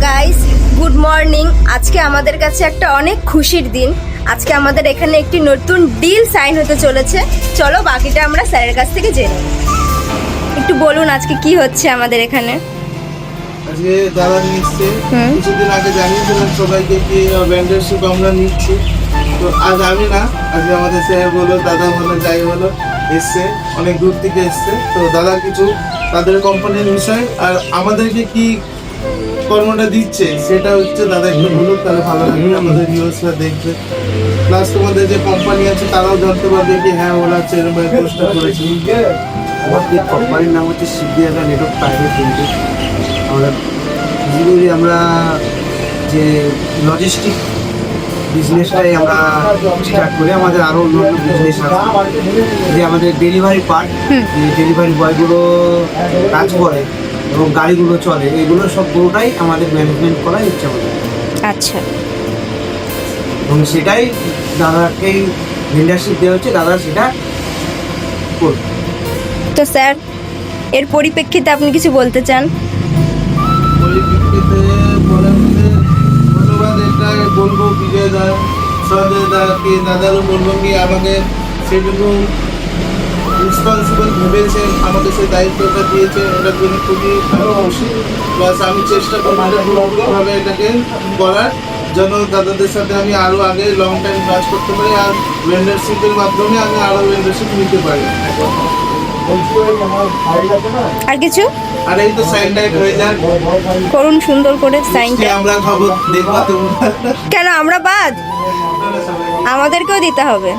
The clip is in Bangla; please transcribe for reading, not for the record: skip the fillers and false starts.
Guys, good morning. আজকে আমাদের কাছে একটা অনেক খুশির দিন। আজকে আমাদের এখানে একটি নতুন ডিল সাইন হতে চলেছে। চলো বাকিটা আমরা স্যারের কাছ থেকে জেনে নিই। একটু বলুন আজকে কি হচ্ছে আমাদের এখানে। আজকে দাদা নিচ্ছে কিছুদিন আগে জানিয়েছিলাম সবাইকে কি মেন্টরশিপ আমরা নিচ্ছি। তো আজ আমি না, আজকে আমাদের স্যার বলো, দাদা বলো, যাই বলো, এসছে অনেক দূর থেকে এসছে। তো দাদা কিছু তাদের কোম্পানির বিষয় আর আমাদেরকে কি কর্মটা দিচ্ছে সেটা হচ্ছে দাদা একটু বলুক, তাহলে ভালো লাগবে, আমাদের ভিউয়ার্সরা দেখবে। প্লাস তোমাদের যে কোম্পানি আছে তারাও জানতে পারবে কি হ্যাঁ ওরা সেরকম পোস্টটা করেছে। আমাদের কোম্পানির নাম হচ্ছে সিদ্ধিয়াগা নেটওয়ার্ক প্রাইভেট লিমিটেড। আমরা বেসিক্যালি আমরা যে লজিস্টিক বিজনেসটাই আমরা স্টার্ট করি। আমাদের আরও অন্য অন্য বিজনেস আছে, যে আমাদের ডেলিভারি পার্ট, যে ডেলিভারি বয়গুলো কাজ করে এবং গাড়িগুলো চলে, এগুলো সব পুরোটাই আমাদের ম্যানেজমেন্ট করাই হচ্ছে আমাদের। আচ্ছা, এবং সেটাই দাদাকেই ভেন্ডারশিপ দেওয়া হচ্ছে, দাদা সেটা করবে। তো স্যার এর পরিপ্রেক্ষিতে আপনি কিছু বলতে চান? পরিপ্রেক্ষিতে বলার মধ্যে ধন্যবাদ এটাই বলবো বিজয় দা, সঞ্জয় দাকে, দাদারও বলবো কি আমাকে সেটুকু রেসপন্সিবল ভেবেছেন, আমাকে সেই দায়িত্বটা দিয়েছে, এটার জন্য খুবই ভালো খুশি। প্লাস আমি চেষ্টা করবো পুরোপুরিভাবে এটাকে করার জন্য, দাদাদের সাথে আমি আরও আগে লং টাইম কাজ করতে পারি আর মেন্টরশিপের মাধ্যমে আমি আরও মেন্টরশিপ নিতে পারি। আর কিছু আর এই তো সাইন টাইপ হয়ে যাক, করুন সুন্দর করে সাইনটা। আমরা খাবো, দেখবা তোমরা। কেন আমরা বাদ? আমাদেরকেও দিতে হবে।